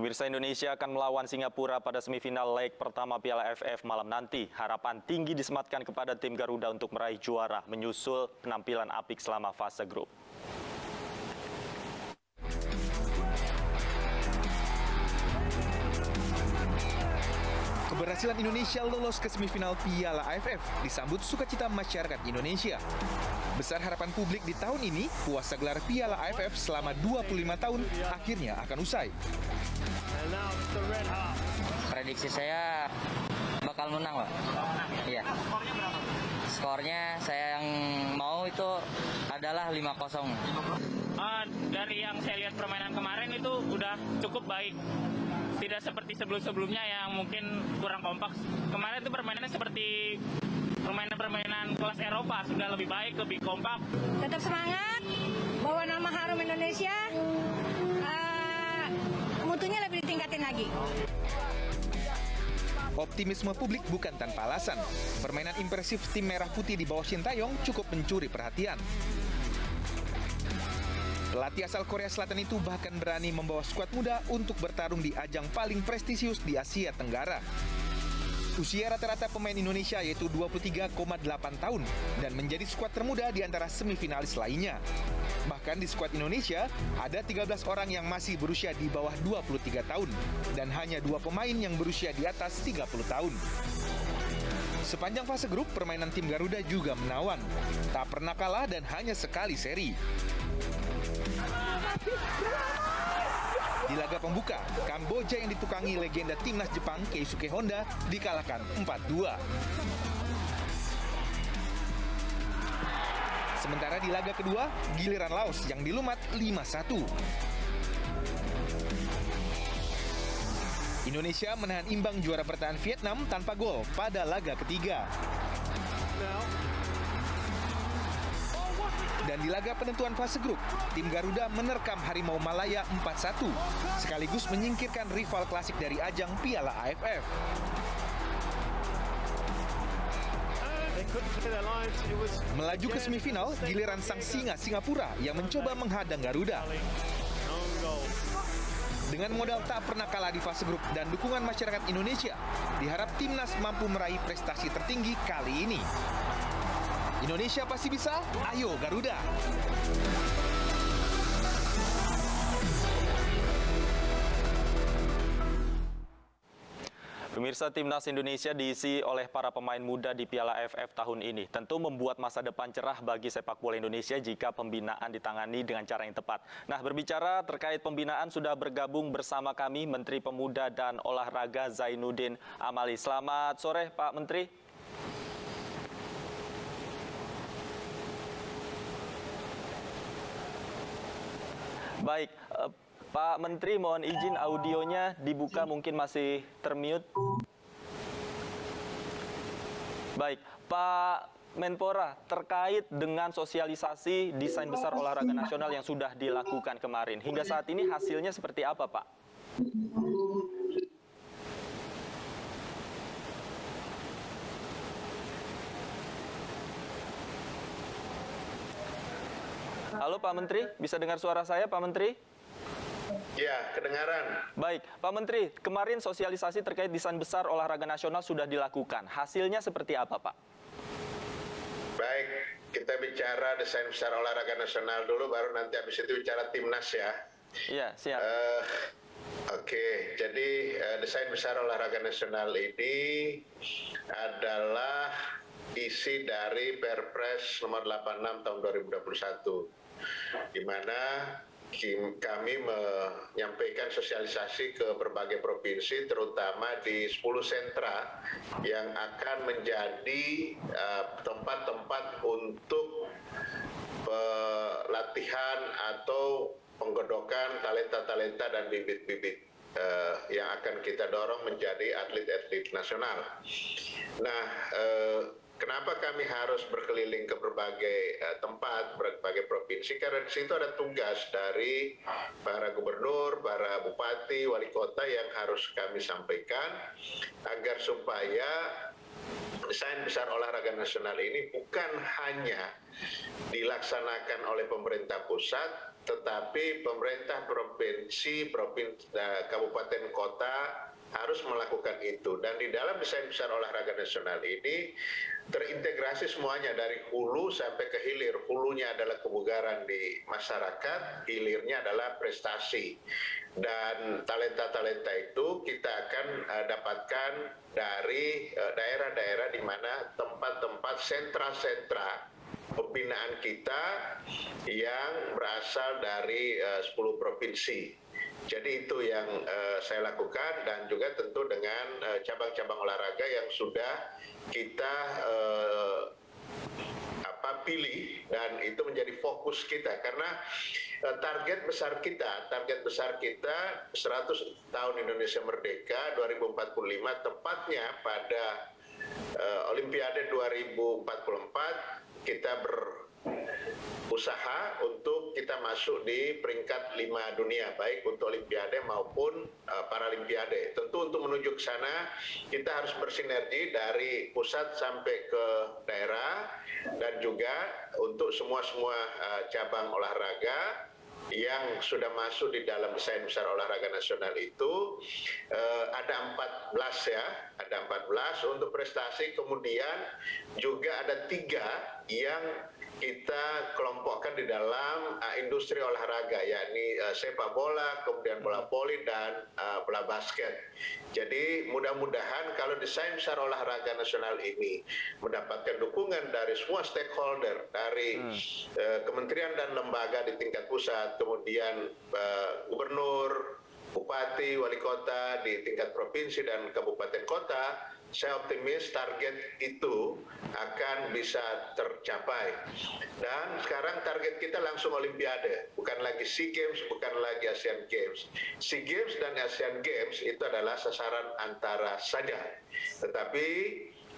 Pemirsa, Indonesia akan melawan Singapura pada semifinal leg pertama Piala AFF malam nanti. Harapan tinggi disematkan kepada tim Garuda untuk meraih juara, menyusul penampilan apik selama fase grup. Keberhasilan Indonesia lolos ke semifinal Piala AFF disambut sukacita masyarakat Indonesia. Besar harapan publik di tahun ini, puasa gelar Piala AFF selama 25 tahun akhirnya akan usai. Prediksi saya bakal menang, Pak. Iya. Skornya berapa? Skornya saya yang mau itu adalah 5-0. Dari yang saya lihat permainan kemarin itu udah cukup baik. Tidak seperti sebelum-sebelumnya yang mungkin kurang kompak. Kemarin itu permainannya seperti permainan-permainan kelas Eropa, sudah lebih baik, lebih kompak. Tetap semangat, bawa nama harum Indonesia, mutunya lebih ditingkatin lagi. Optimisme publik bukan tanpa alasan. Permainan impresif tim Merah Putih di bawah Sintayong cukup mencuri perhatian. Pelatih asal Korea Selatan itu bahkan berani membawa skuad muda untuk bertarung di ajang paling prestisius di Asia Tenggara. Usia rata-rata pemain Indonesia yaitu 23,8 tahun dan menjadi skuad termuda di antara semifinalis lainnya. Bahkan di skuad Indonesia ada 13 orang yang masih berusia di bawah 23 tahun dan hanya 2 pemain yang berusia di atas 30 tahun. Sepanjang fase grup, permainan tim Garuda juga menawan. Tak pernah kalah dan hanya sekali seri. Di laga pembuka, Kamboja yang ditukangi legenda timnas Jepang Keisuke Honda dikalahkan 4-2. Sementara di laga kedua, giliran Laos yang dilumat 5-1. Indonesia menahan imbang juara bertahan Vietnam tanpa gol pada laga ketiga. Dan di laga penentuan fase grup, tim Garuda menerkam Harimau Malaya 4-1, sekaligus menyingkirkan rival klasik dari ajang Piala AFF. Melaju ke semifinal, giliran sang singa Singapura yang mencoba menghadang Garuda. Dengan modal tak pernah kalah di fase grup dan dukungan masyarakat Indonesia, diharap timnas mampu meraih prestasi tertinggi kali ini. Indonesia pasti bisa, ayo Garuda! Pemirsa, timnas Indonesia diisi oleh para pemain muda di Piala AFF tahun ini. Tentu membuat masa depan cerah bagi sepak bola Indonesia jika pembinaan ditangani dengan cara yang tepat. Nah, berbicara terkait pembinaan sudah bergabung bersama kami Menteri Pemuda dan Olahraga Zainuddin Amali. Selamat sore, Pak Menteri. Baik, Pak Menteri, mohon izin audionya dibuka, mungkin masih termute. Baik, Pak Menpora, terkait dengan sosialisasi desain besar olahraga nasional yang sudah dilakukan kemarin, hingga saat ini hasilnya seperti apa, Pak? Halo Pak Menteri, bisa dengar suara saya Pak Menteri? Ya, kedengaran. Baik, Pak Menteri, kemarin sosialisasi terkait desain besar olahraga nasional sudah dilakukan. Hasilnya seperti apa, Pak? Baik, kita bicara desain besar olahraga nasional dulu, baru nanti habis itu bicara timnas ya. Iya, siap. Oke, jadi desain besar olahraga nasional ini adalah isi dari Perpres nomor 86 tahun 2021, di mana kami menyampaikan sosialisasi ke berbagai provinsi, terutama di 10 sentra yang akan menjadi tempat-tempat untuk pelatihan atau penggodokan talenta-talenta dan bibit-bibit yang akan kita dorong menjadi atlet-atlet nasional. Nah, kenapa kami harus berkeliling ke berbagai tempat, berbagai provinsi? Karena di situ ada tugas dari para gubernur, para bupati, wali kota yang harus kami sampaikan agar supaya desain besar olahraga nasional ini bukan hanya dilaksanakan oleh pemerintah pusat, tetapi pemerintah provinsi, kabupaten, kota harus melakukan itu. Dan di dalam desain besar olahraga nasional ini terintegrasi semuanya dari hulu sampai ke hilir. Hulunya adalah kebugaran di masyarakat, hilirnya adalah prestasi. Dan talenta-talenta itu kita akan dapatkan dari daerah-daerah di mana tempat-tempat sentra-sentra pembinaan kita yang berasal dari 10 provinsi. Jadi itu yang saya lakukan, dan juga tentu dengan cabang-cabang olahraga yang sudah kita pilih, dan itu menjadi fokus kita karena target besar kita 100 tahun Indonesia Merdeka 2045, tepatnya pada Olimpiade 2044 kita berusaha untuk kita masuk di peringkat 5 dunia, baik untuk Olimpiade maupun Paralimpiade. Tentu untuk menuju ke sana kita harus bersinergi dari pusat sampai ke daerah, dan juga untuk semua cabang olahraga yang sudah masuk di dalam desain besar olahraga nasional itu ada 14 ya, ada 14 untuk prestasi. Kemudian juga ada 3 yang kita kelompokkan di dalam industri olahraga, yakni sepak bola, kemudian bola voli, dan bola basket. Jadi mudah-mudahan kalau desain besar olahraga nasional ini mendapatkan dukungan dari semua stakeholder, dari kementerian dan lembaga di tingkat pusat, kemudian gubernur, bupati, wali kota di tingkat provinsi dan kabupaten kota, saya optimis target itu akan bisa tercapai. Dan sekarang target kita langsung Olimpiade, bukan lagi SEA Games, bukan lagi Asian Games. SEA Games dan Asian Games itu adalah sasaran antara saja. Tetapi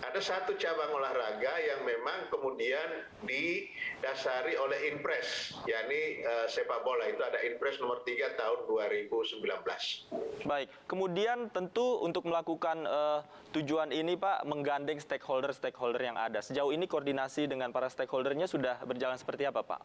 ada satu cabang olahraga yang memang kemudian didasari oleh Inpres, yakni sepak bola. Itu ada Inpres nomor 3 tahun 2019. Baik, kemudian tentu untuk melakukan tujuan ini Pak, menggandeng stakeholder yang ada. Sejauh ini koordinasi dengan para stakeholdernya sudah berjalan seperti apa Pak?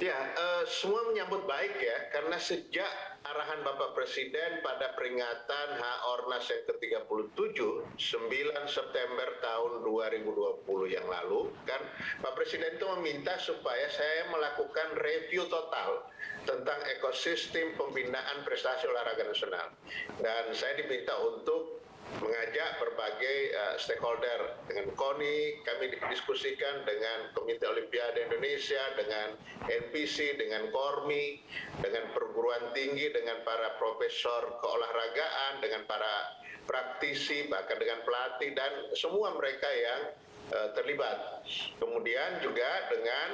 Ya, semua menyambut baik ya, karena sejak arahan Bapak Presiden pada peringatan HORNAS yang ke-37, 9 September tahun 2020 yang lalu, kan Pak Presiden itu meminta supaya saya melakukan review total tentang ekosistem pembinaan prestasi olahraga nasional. Dan saya diminta untuk mengajak berbagai stakeholder. Dengan KONI, kami didiskusikan dengan Komite Olimpiade Indonesia, dengan NPC, dengan KORMI, dengan perguruan tinggi, dengan para profesor keolahragaan, dengan para praktisi, bahkan dengan pelatih, dan semua mereka yang terlibat. Kemudian juga dengan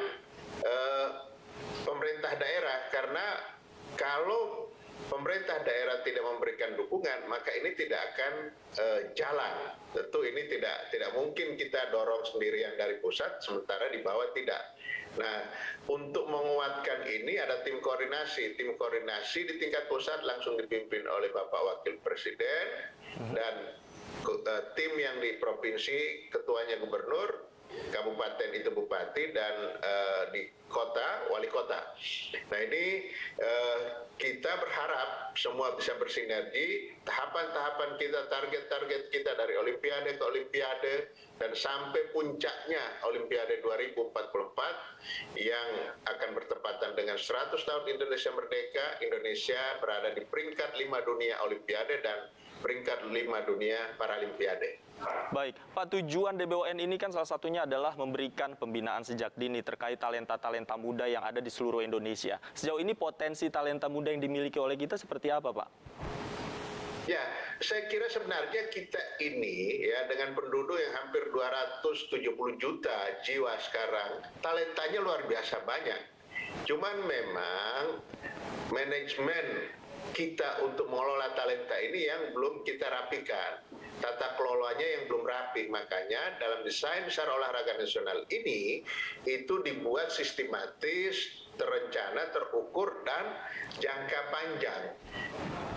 pemerintah daerah, karena kalau pemerintah daerah tidak memberikan dukungan, maka ini tidak akan jalan. Tentu ini tidak mungkin kita dorong sendirian dari pusat, sementara di bawah tidak. Nah, untuk menguatkan ini ada tim koordinasi. Tim koordinasi di tingkat pusat langsung dipimpin oleh Bapak Wakil Presiden, dan tim yang di provinsi ketuanya gubernur, kabupaten itu bupati, dan di kota wali kota. Nah ini kita berharap semua bisa bersinergi, tahapan-tahapan kita, target-target kita dari Olimpiade ke Olimpiade, dan sampai puncaknya Olimpiade 2044 yang akan bertepatan dengan 100 tahun Indonesia Merdeka. Indonesia berada di peringkat 5 dunia Olimpiade dan peringkat 5 dunia Paralimpiade. Baik, Pak, tujuan DBON ini kan salah satunya adalah memberikan pembinaan sejak dini terkait talenta-talenta muda yang ada di seluruh Indonesia. Sejauh ini potensi talenta muda yang dimiliki oleh kita seperti apa, Pak? Ya, saya kira sebenarnya kita ini ya dengan penduduk yang hampir 270 juta jiwa sekarang, talentanya luar biasa banyak. Cuman memang manajemen kita untuk mengelola talenta ini yang belum kita rapikan. Tata kelolanya yang belum rapi, makanya dalam desain besar olahraga nasional ini itu dibuat sistematis, terencana, terukur, dan jangka panjang.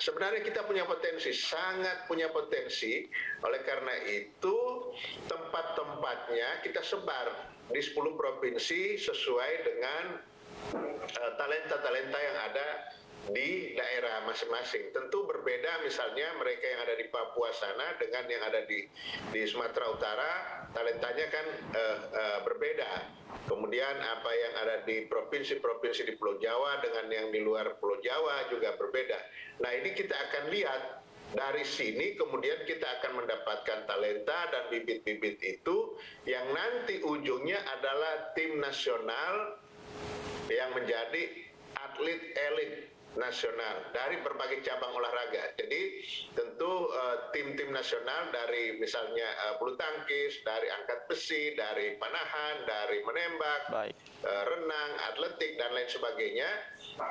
Sebenarnya kita punya potensi, sangat punya potensi. Oleh karena itu tempat-tempatnya kita sebar di 10 provinsi sesuai dengan talenta-talenta yang ada di daerah masing-masing. Tentu berbeda misalnya mereka yang ada di Papua sana dengan yang ada di Sumatera Utara, talentanya kan berbeda. Kemudian apa yang ada di provinsi-provinsi di Pulau Jawa dengan yang di luar Pulau Jawa juga berbeda. Nah, ini kita akan lihat dari sini, kemudian kita akan mendapatkan talenta dan bibit-bibit itu yang nanti ujungnya adalah tim nasional yang menjadi atlet elit nasional dari berbagai cabang olahraga. Jadi tentu tim-tim nasional dari misalnya bulu tangkis, dari angkat besi, dari panahan, dari menembak, renang, atletik dan lain sebagainya,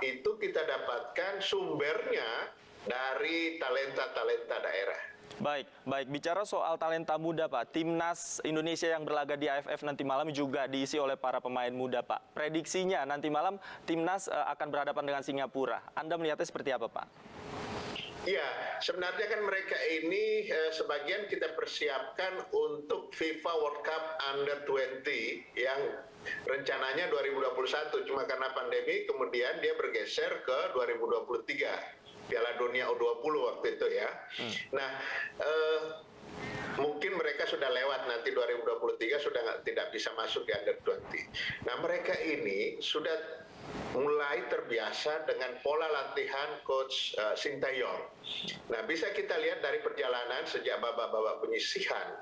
itu kita dapatkan sumbernya dari talenta-talenta daerah. Baik. Bicara soal talenta muda, Pak, Timnas Indonesia yang berlaga di AFF nanti malam juga diisi oleh para pemain muda, Pak. Prediksinya nanti malam Timnas akan berhadapan dengan Singapura. Anda melihatnya seperti apa, Pak? Ya, sebenarnya kan mereka ini sebagian kita persiapkan untuk FIFA World Cup Under-20 yang rencananya 2021. Cuma karena pandemi kemudian dia bergeser ke 2023. Piala Dunia U20 waktu itu ya. Nah, mungkin mereka sudah lewat nanti 2023 sudah tidak bisa masuk di Under-20. Nah, mereka ini sudah mulai terbiasa dengan pola latihan Coach Sintayong. Nah, bisa kita lihat dari perjalanan sejak babak-babak penyisihan,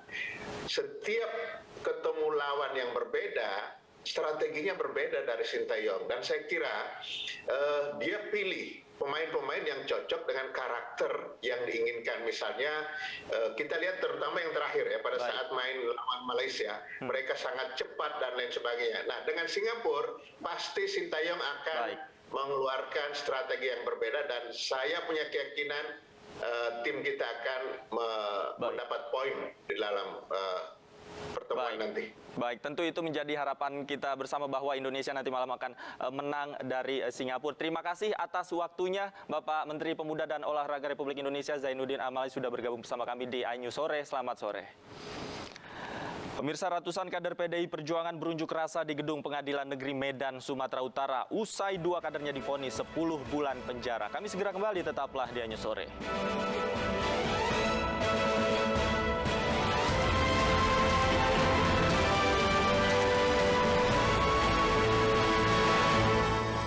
setiap ketemu lawan yang berbeda, strateginya berbeda dari Sintayong. Dan saya kira dia pilih pemain-pemain yang cocok dengan karakter yang diinginkan. Misalnya kita lihat terutama yang terakhir ya, pada saat main lawan Malaysia, mereka sangat cepat dan lain sebagainya. Nah, dengan Singapura pasti Sintayong akan mengeluarkan strategi yang berbeda dan saya punya keyakinan tim kita akan mendapat poin di dalam pertemuan nanti. Baik, tentu itu menjadi harapan kita bersama bahwa Indonesia nanti malam akan menang dari Singapura. Terima kasih atas waktunya Bapak Menteri Pemuda dan Olahraga Republik Indonesia Zainuddin Amali sudah bergabung bersama kami di iNews Sore. Selamat sore. Pemirsa, ratusan kader PDI Perjuangan berunjuk rasa di Gedung Pengadilan Negeri Medan, Sumatera Utara. Usai 2 kadernya divonis 10 bulan penjara. Kami segera kembali, tetaplah di iNews Sore.